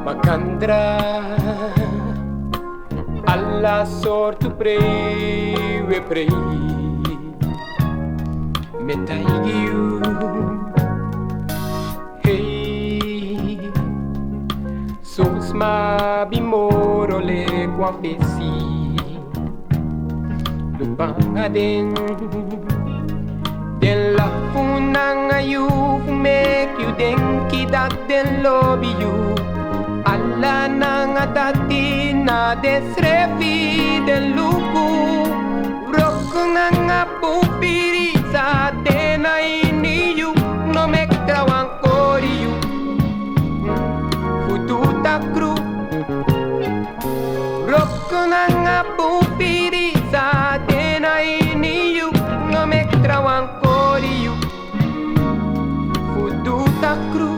Macandra alla sorte prei e prei metaiu hey sos ma bimoro le quafesi lupangaden della funanga yu me chiuden kidak del lobby yu alla nanga tatina desrefi del luku rocco nanga pupiriza tena iniyu no me trawan coriu fututa cru rocco nanga pupiriza tena iniyu no me trawan coriu fututa cru.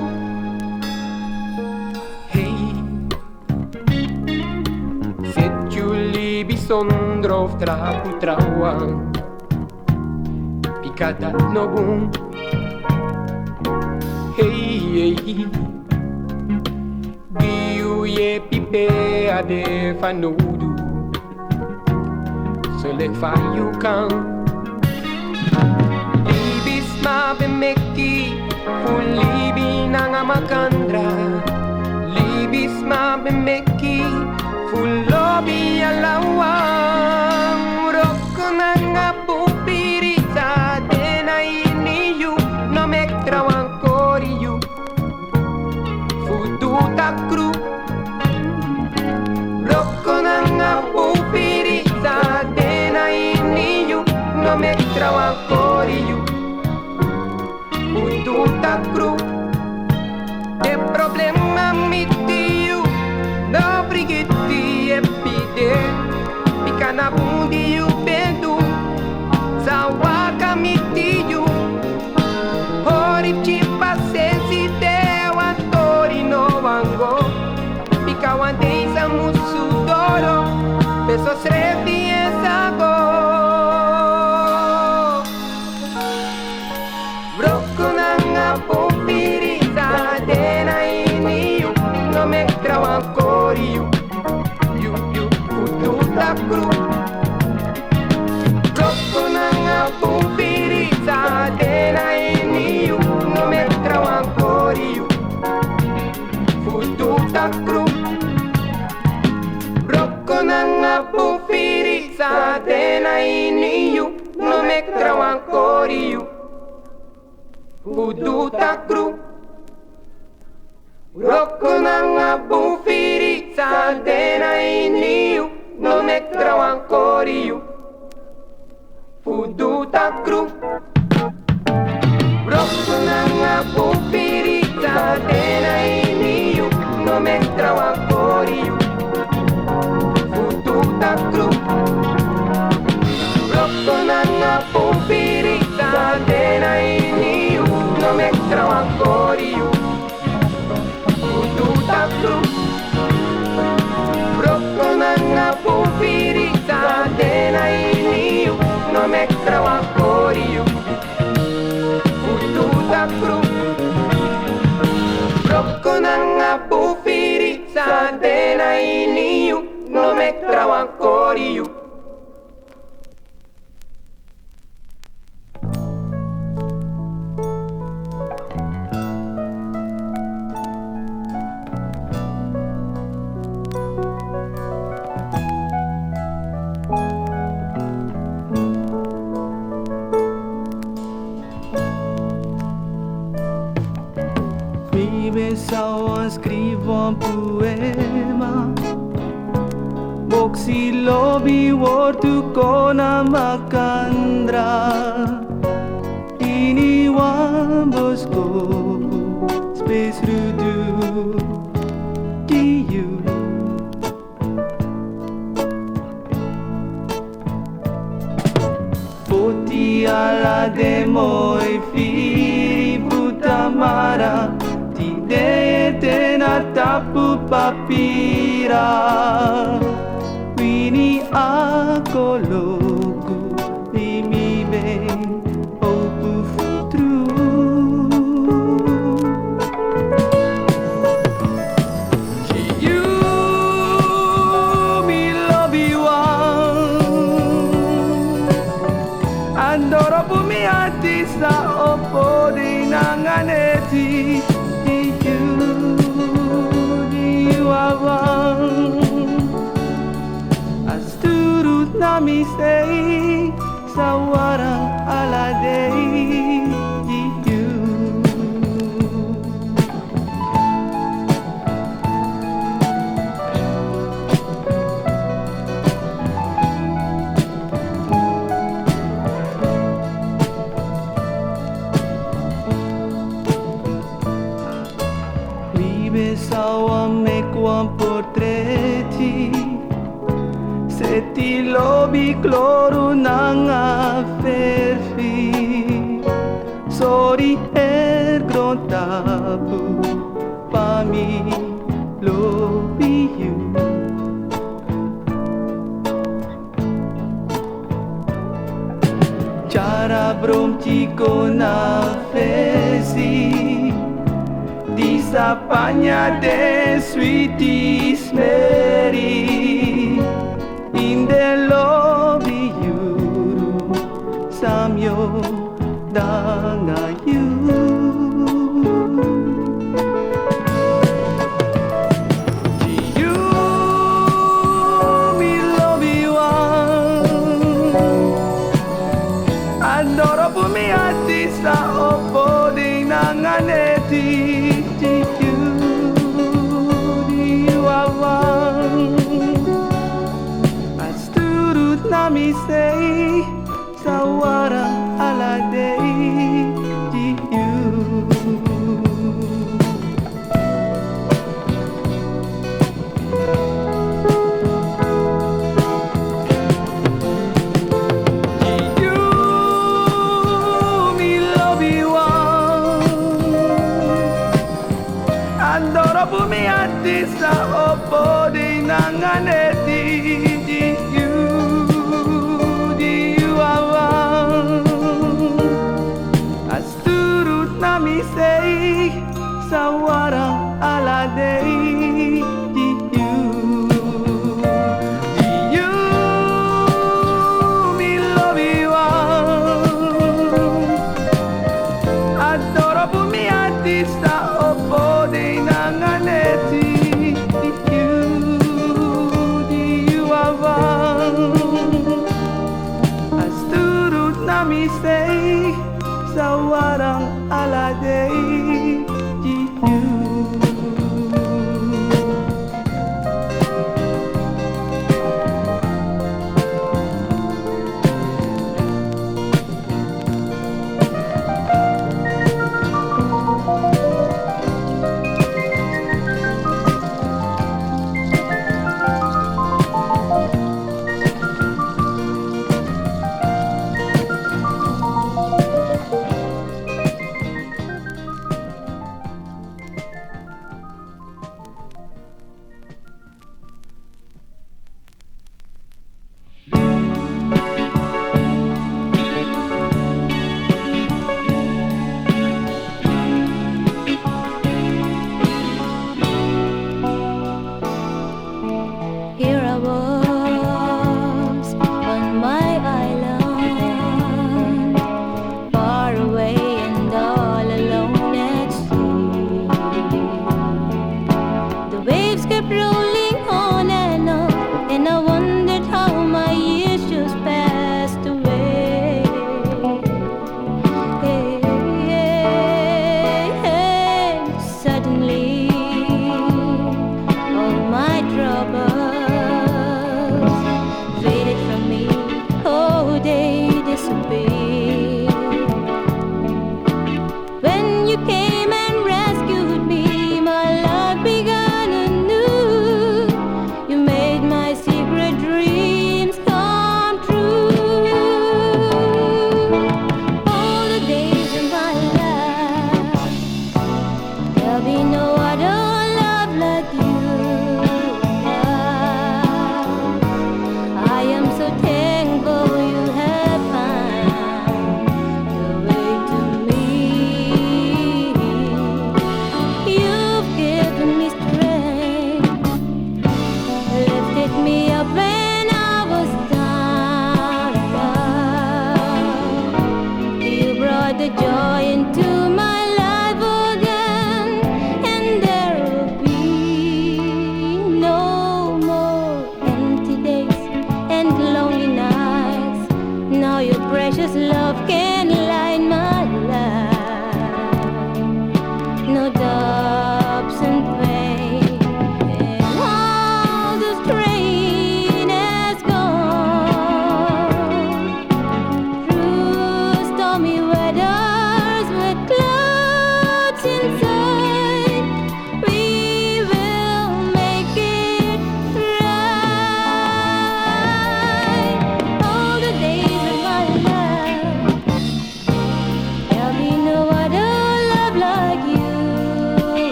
Sondrov trapu trawan Picata no boom Hey hey Giu ye pipe ade fanudu Sole fayu kan Libis ma bemeki Ful libi nanga makandra Libis ma bemeki Full lobby alawang Rocco nanga pupiriza Tena iniyu No me trawan coriu Fututa cru Rocco nanga pupiriza Tena iniyu No me trawan coriu Fututa cru Que problema mi tiu No brighetti e pide Pica na bundi e o pedo Zawaka mitiyu Hori chipa sensi deu Atori no wango Pica wandeza musu doro Pessoas revi esago Broko nanga pupiriza Dena iniu No me trawan coriu Fututa cru Rocco nanga pupiriza Dena iniu No me trawan coriu Fututa cru Rocco nanga pupiriza Dena iniu No me trawan coriu Fututa cru Rocco nanga pupiriza Dena iniu No me trawan coriu Fututa cru Rocco nanga pupiriza Dena iniu No me trawan coriu Fututa cru Rocco nanga pupiriza Dena iniu No me trawan coriu Fututa cru Rocco nanga pupiriza Dena iniu No me trawan coriu Fututa cru Rocco nanga pupiriza Dena iniu No me trawan coriu Scrivo un poema Boxi lobby wortu kona makandra Ini wambosko Space rudu Diyu Poti ala de moi firi putamara Tidete na tapu papira ati sa opo de nanganeti di awang asturut nami sei sawarang aladei di Sawamek portreti seti lobi cloro nanga ferfi sorry grontapu pami lobi you cara bromtico na fesi di sapagna de sweeties Mary in the lobby yuru samyo danga you mi lobby one adoro bumi ati sa opo di nanganeti nami sei sawarang aladei di you mi lobi one andoro bumi ati sa opo di nanganeti di you nami sei sawarang aladei di you mi lobi one adoro bumi ati sa opo de nanganeti di you awang asturut nami sei sawarang aladei di you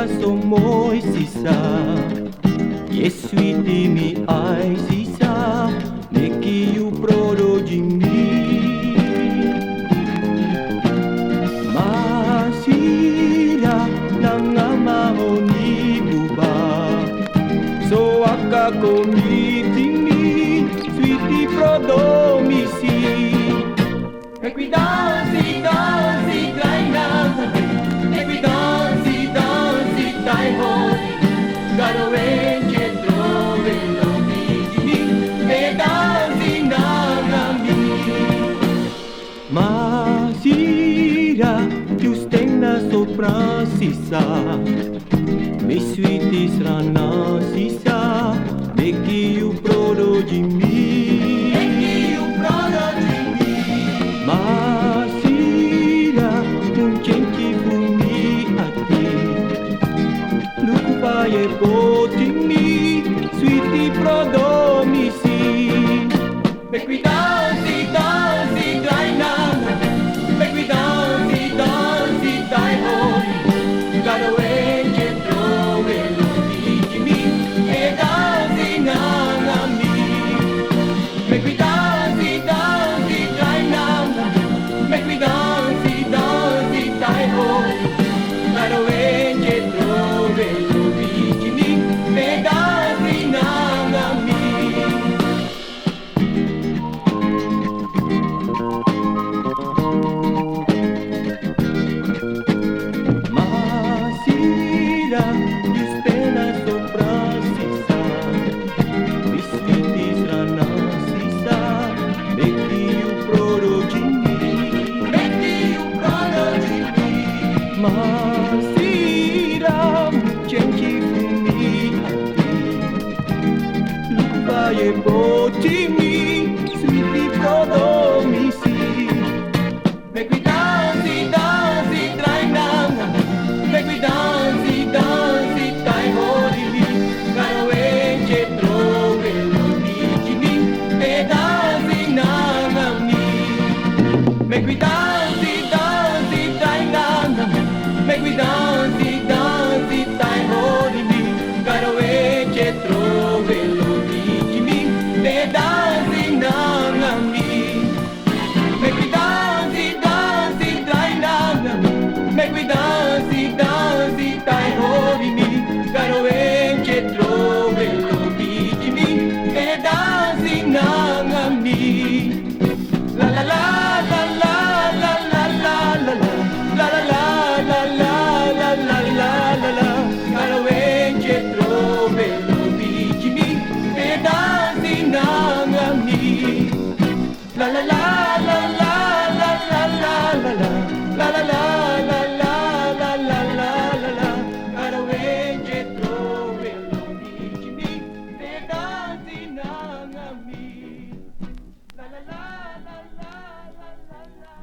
ka so mooi sisa. Yes, sweetie, me I sisa. Neki you prodo jimi. Masira nanga mahoni buba. So aka komitimi, sweetie prodo misi. Make we dance, dance, grind down. Make we dance, dance, die home. Got away, get through, will be me. Make dancing down on me. Masira, you stay na sopra sisa. Me sweetie strana sisa. Make you prodo jimi. Masira, un cenci fumi a te. Lupa e potimi, sweetie prodomisi. Make we dance, dance, grind down. Make we dance, dance, die home. Got away, get through, will be me. Hey, dancing on me. Make we dance, dance, grind down. Make me dance, dance, die home. Got away, get through, will be me. Hey, dancing on me. Masira, you spend a sopra sisa. Mi sweetie strana sisa. Make you prodo jimi. Masira, cenci fumi ati. Lupa e potimi, sweetie prodomisi. Make we dance, dance, grind down. Make we dance, dance, die holy. Got away, get through, will be me. Hey, dancing on me. Make we dance, dance, die down. Make we dance, dance, die holy. Got away, get through, will be me. Hey, dancing on me. Make we dance, dance, die down. Make we dance, dance, die holy. Got away, get through, will be me. Hey, dancing on me. La la la la la la la la la la la la la la la la la la la. Got away, get through, will be me. Hey, dancing on me. La la la la la la la la la la la la la la la la la la la. Got away, get through, will be me. Hey, dancing on me. La la la la la la la la.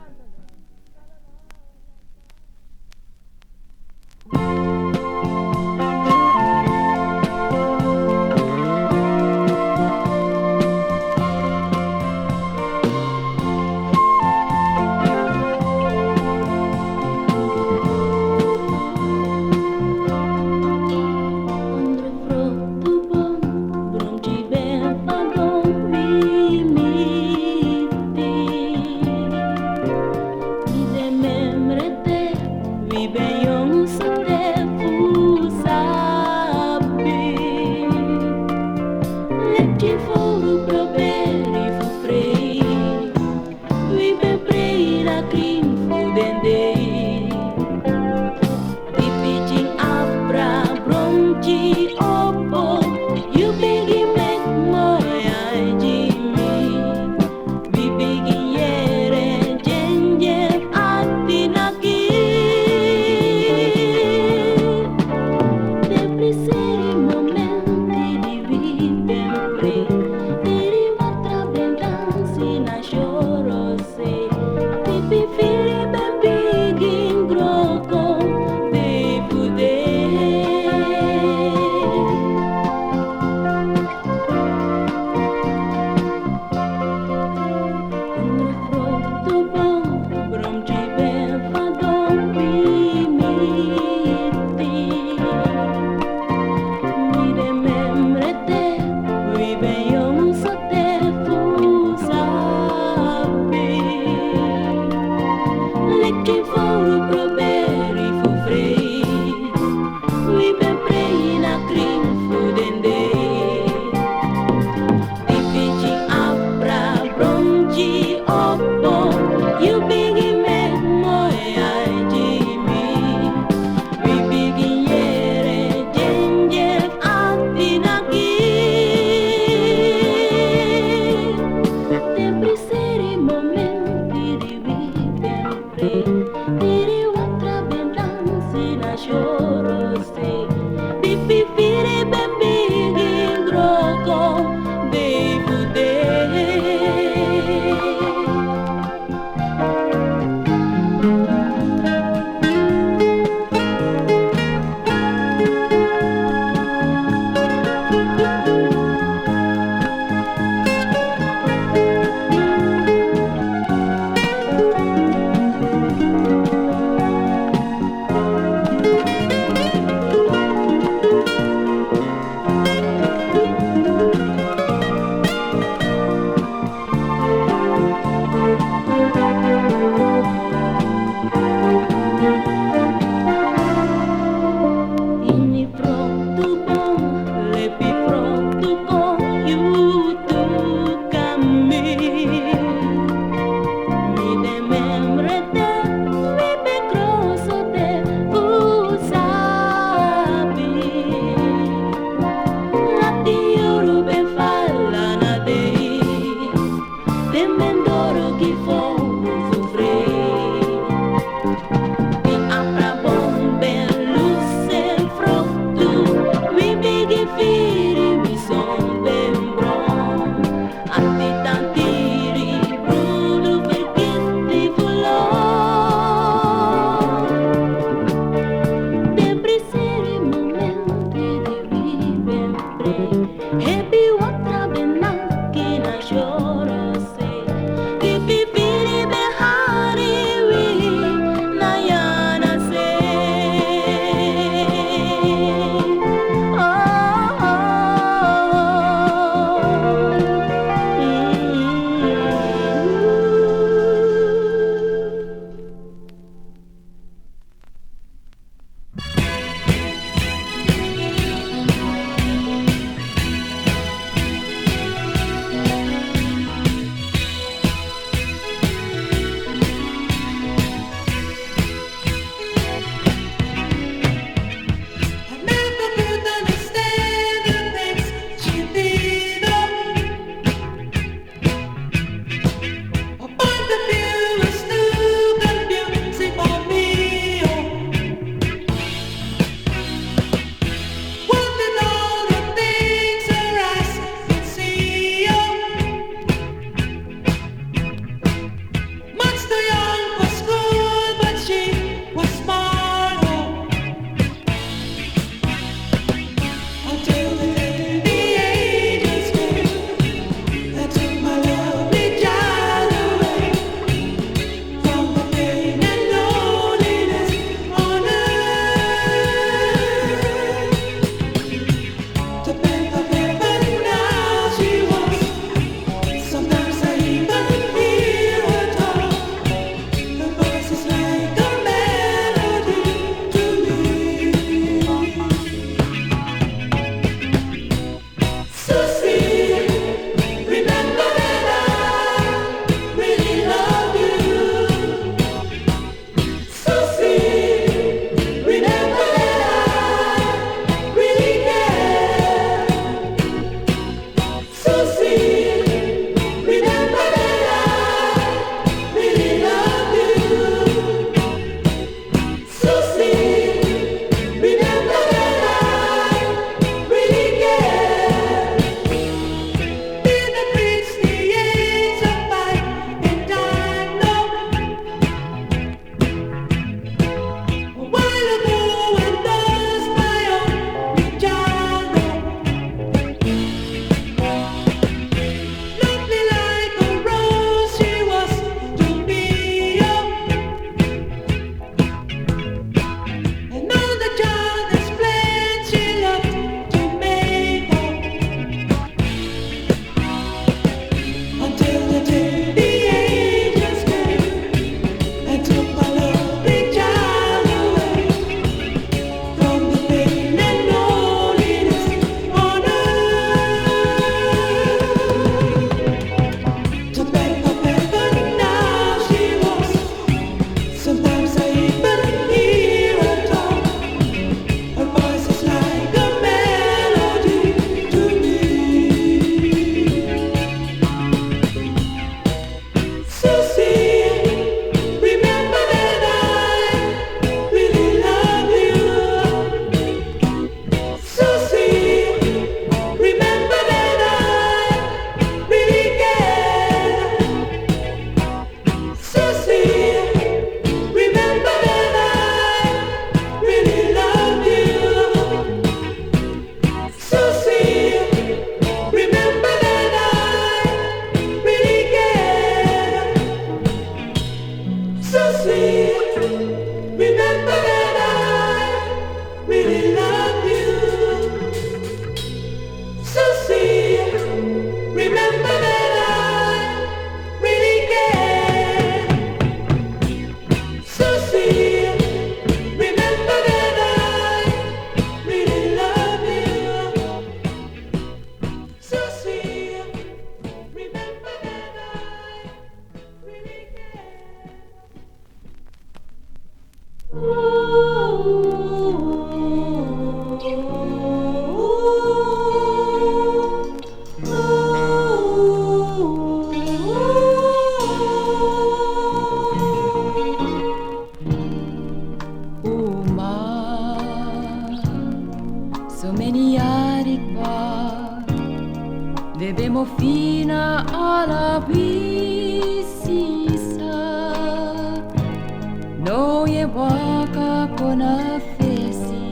waka kona fesi,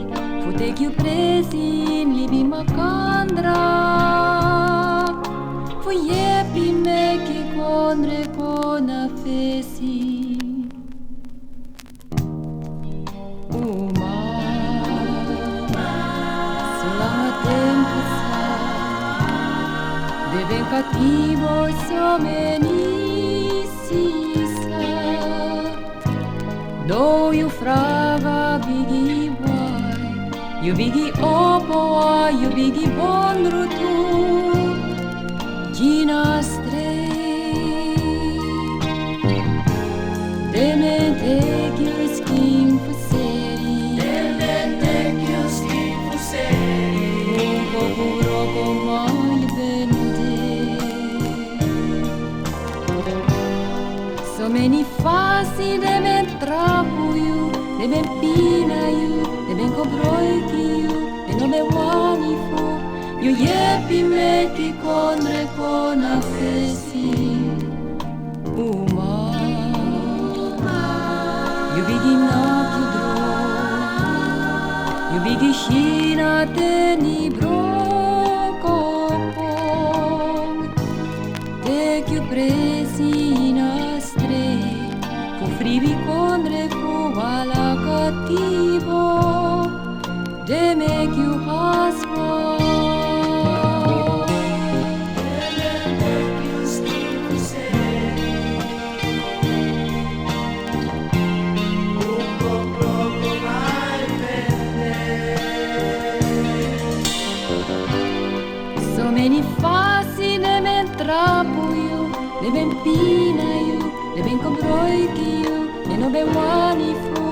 futek you presin libi makandra. Fu yepi meki konre kona fesi. Uma, sulla tempesta, deve cattivo somenissisa. Do you fraga bigi wai, you bigi opoa, you bigi bonrutu, ginastre. Demente que eu skin for seri, demente que eu skin for seri, un popuro como il benute. So many fasi de men trapu you, de men pina you, de men cobroiki you, de no me wani fu, you yepi meti conre con affesi. Uma, you bigi naki dro, you bigi shina teni brokopong, tek you presi nastre, fu frivi conre fu ala cattivo, de make you husband. Many fasi de men trapu you, de men pina you, de men cobroiki you, de no be wani fu,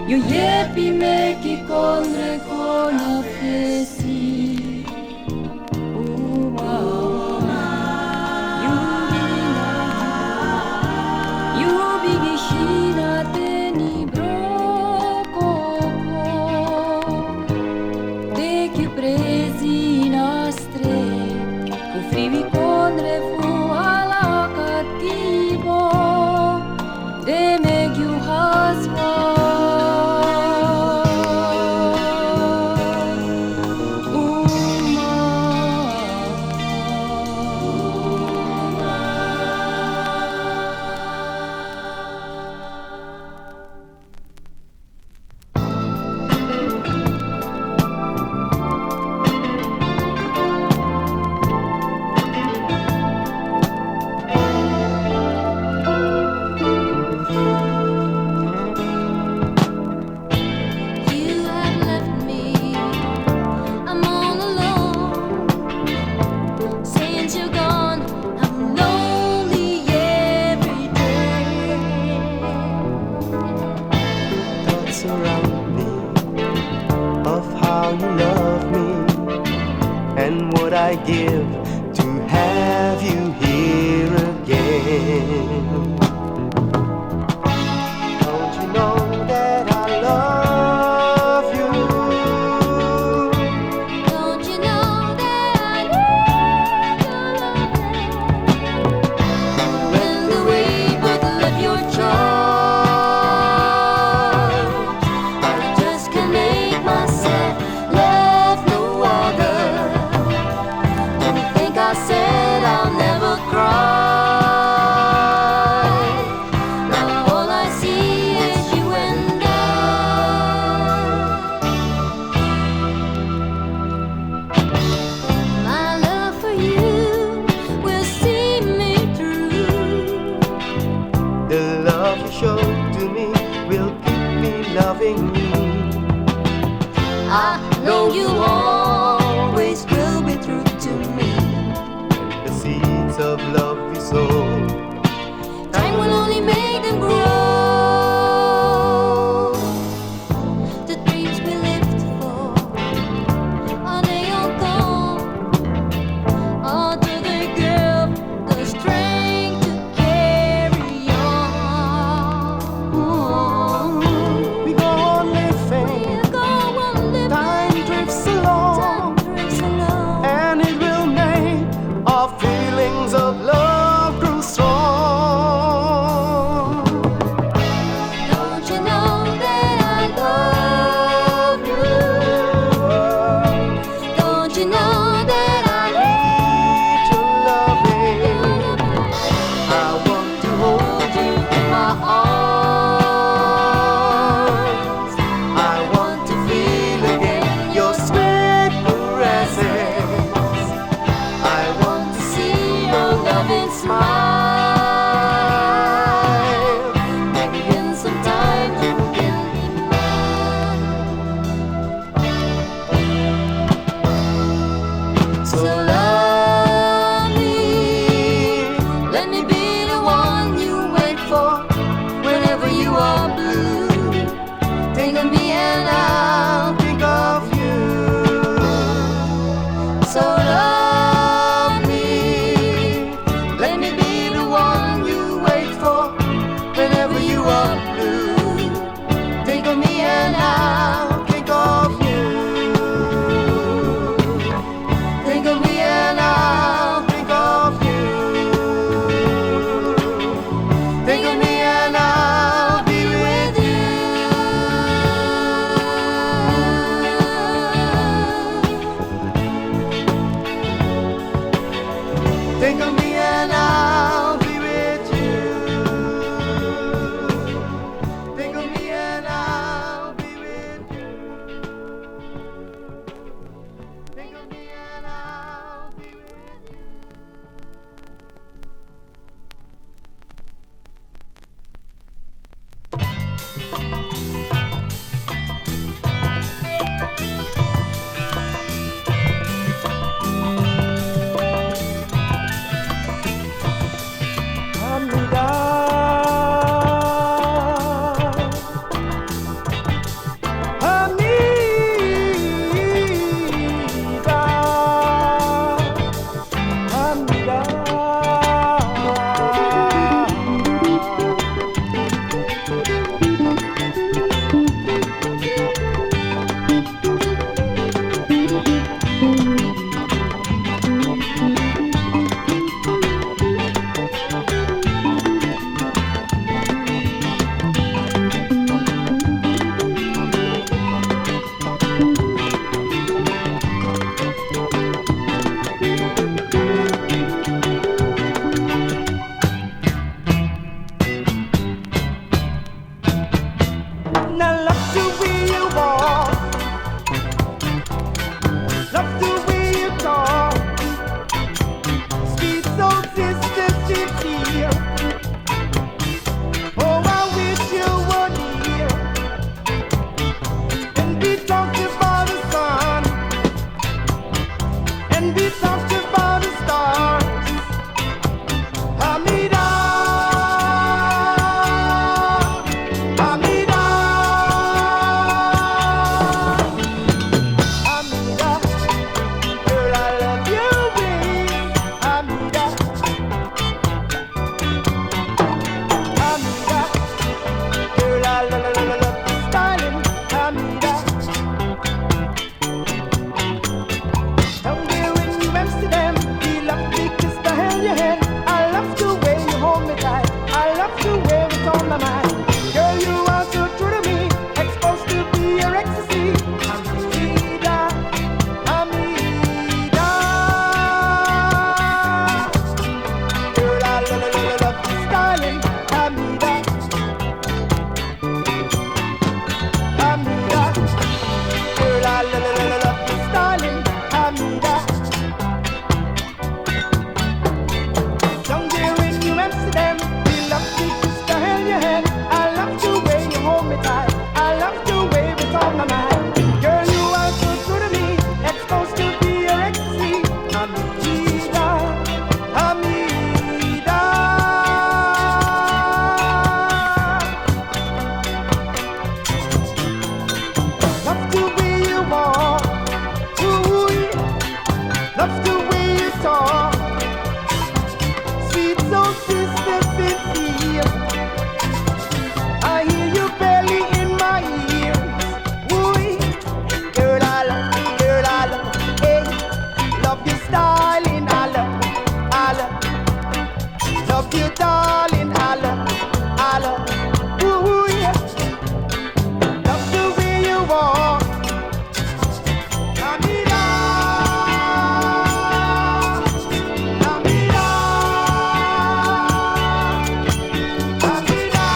you yepi meki conre con affesi. Uma, you bigi shina teni brokopo, de che presi nastre, frivi conre fu ala cattivo, de make you husband. I give to have you here again. Don't you know that I love you? Don't you know that I need your love? When the wind would lift your charge, I just can't make myself love no other. I said I'll never cry. Now all I see is you and I. My love for you will see me through. The love you show to me will keep me loving you. I know you always will be true to me. Seeds of love we sow, time will only make them grow. The dreams we lived for, are they all gone? Or do they give the strength to carry on? we go on living, time drifts along, and it will make our feelings of love grow strong. And I love the way you walk, love the way you talk. Sweet soul sister sits here. Oh, I wish you were here. And we talked about the sun, and we talked about the stars. Hamida, Hamida, Hamida, girl, I love your ways. Hamida, Hamida, girl, I love the styling. Hamida, down there in New Amsterdam, we love to kiss the hand you had. I love the way you hold me tight. I love the way it's on my mind. Girl, you are so true to me, exposed to be your ecstasy. Hamida, Hamida, girl, I love the styling. Hamida, Hamida, girl, I love the styling. Hamida, down there in New Amsterdam, we love to kiss the hand you had. I love the way you hold me tight. I love the way it's on my mind. Girl, you are so true to me, exposed to be your ecstasy. Hamida, Hamida, love the way you walk, ooh, love the way you talk. Sweet soul sister sits here. I hear you barely in my ears. Ooh, girl, I love, hey, love your styling. I love, love you, darling. I love, ooh, yeah. Love the way you walk. Hamida, Hamida, Hamida.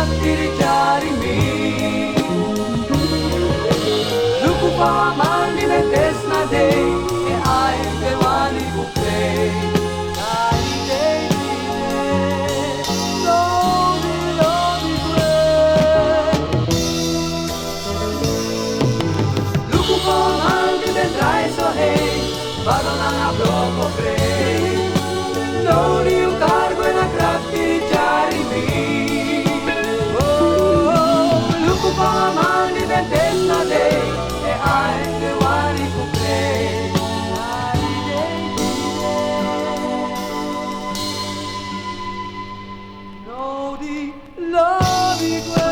krafti richiarimi. Luku Fa Wan Man di metes na day, e ai te wani kupei. Dai day lodi lodi kwe. Luku Fa Wan Man di metrai so hey, vado na blocco crei. Lodi un cargo e na krafti richiarimi. Luku Fa Wan Man di metes na day, e ai te wani kupei. Lodi lodi kwe.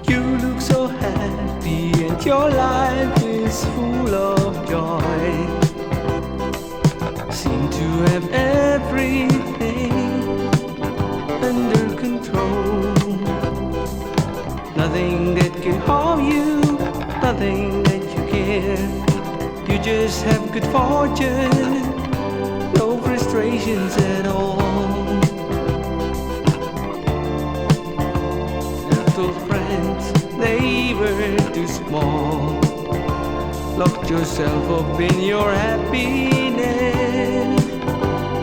You look so happy and your life is full of joy. Seem to have everything under control. Nothing that can harm you, nothing that you care. You just have good fortune, no frustrations at all. Little friends, they were too small. Locked yourself up in your happiness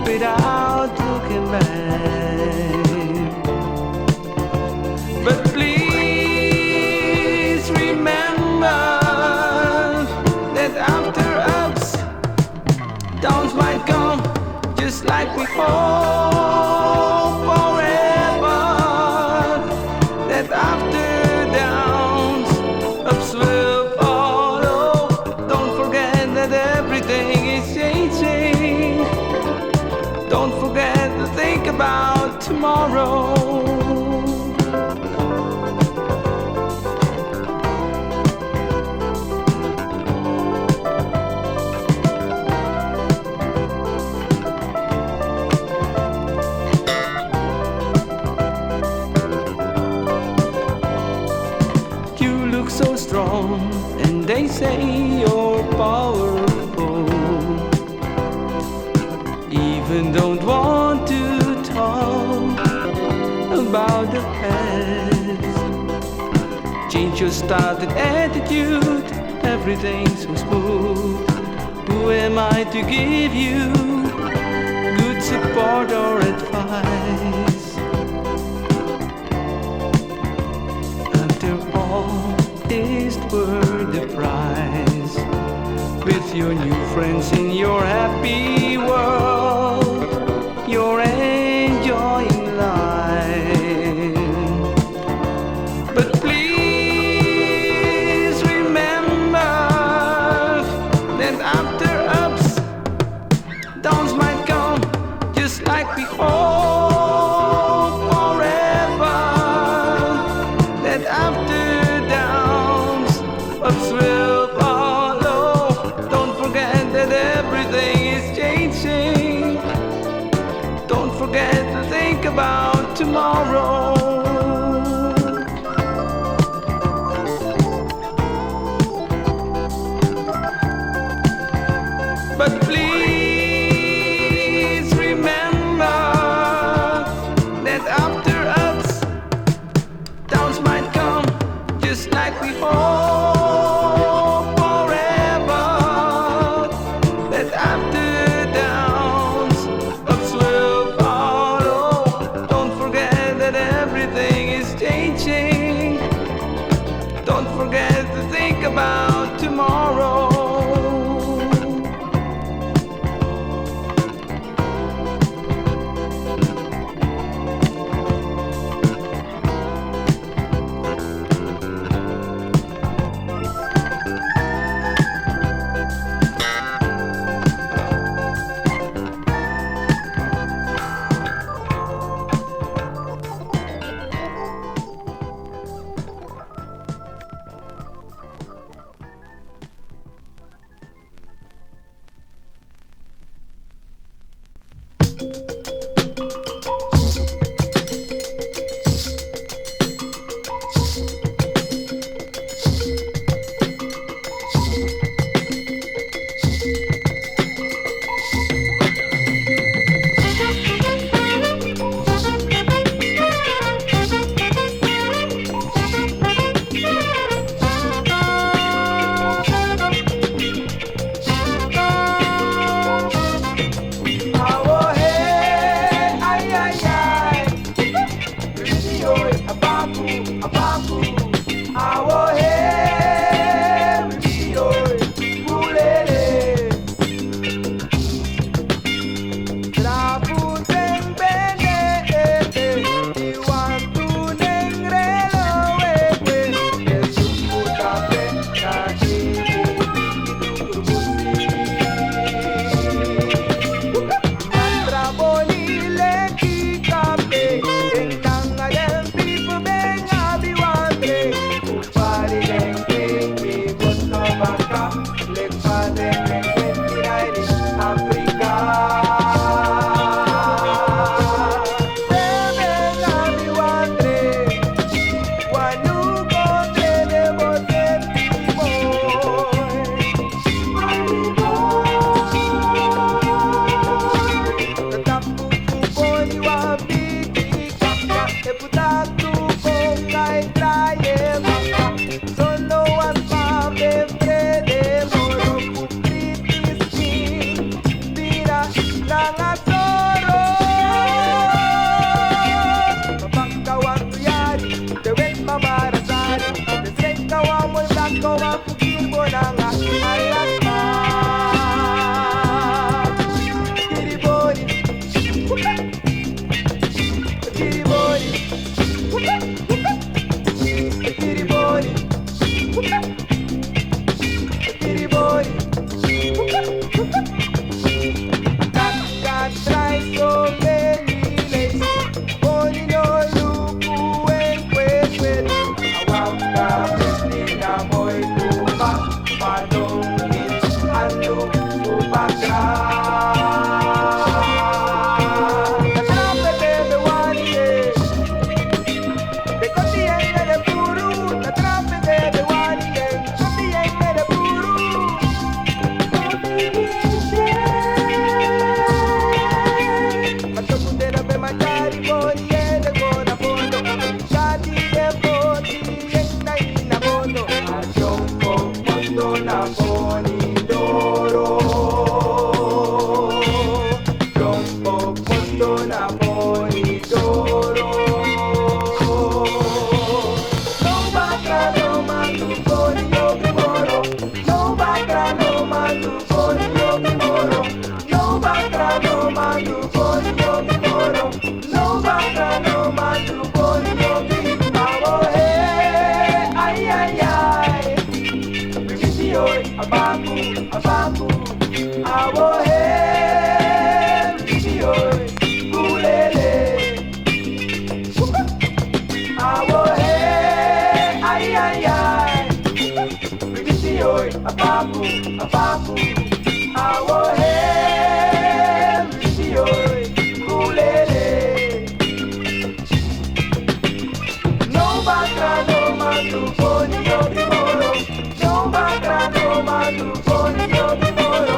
without looking back. But please remember that after ups, downs might come, just like we hope forever. That after downs, ups will follow. Don't forget that everything is changing. Don't forget to think about tomorrow. You look so strong, and they say you're powerful. Even don't want to talk about the past. Change your style and attitude, everything's so smooth. Who am I to give you good support or advice? After all is worth the price. With your new friends in your happy world, you're enjoying life. But please remember that after ups, downs might come, just like we hope forever. That after downs, ups will follow. Don't forget that everything is changing. Don't forget to think about tomorrow. But please remember that after ups, downs might come, just like we hope forever. That after downs, ups will follow. Don't forget that God try so many days. Only no look when Awaka Nina boy Kuba Padong is Anu Kubakra. Abaku, awo he, video, kulele. Awo he, ay ay ay, video, abaku, awo he, video, kulele. No bakra no matu poni yo bimoro, no bakra no matu poni yo bimoro,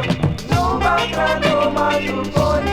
no bakra no matu poni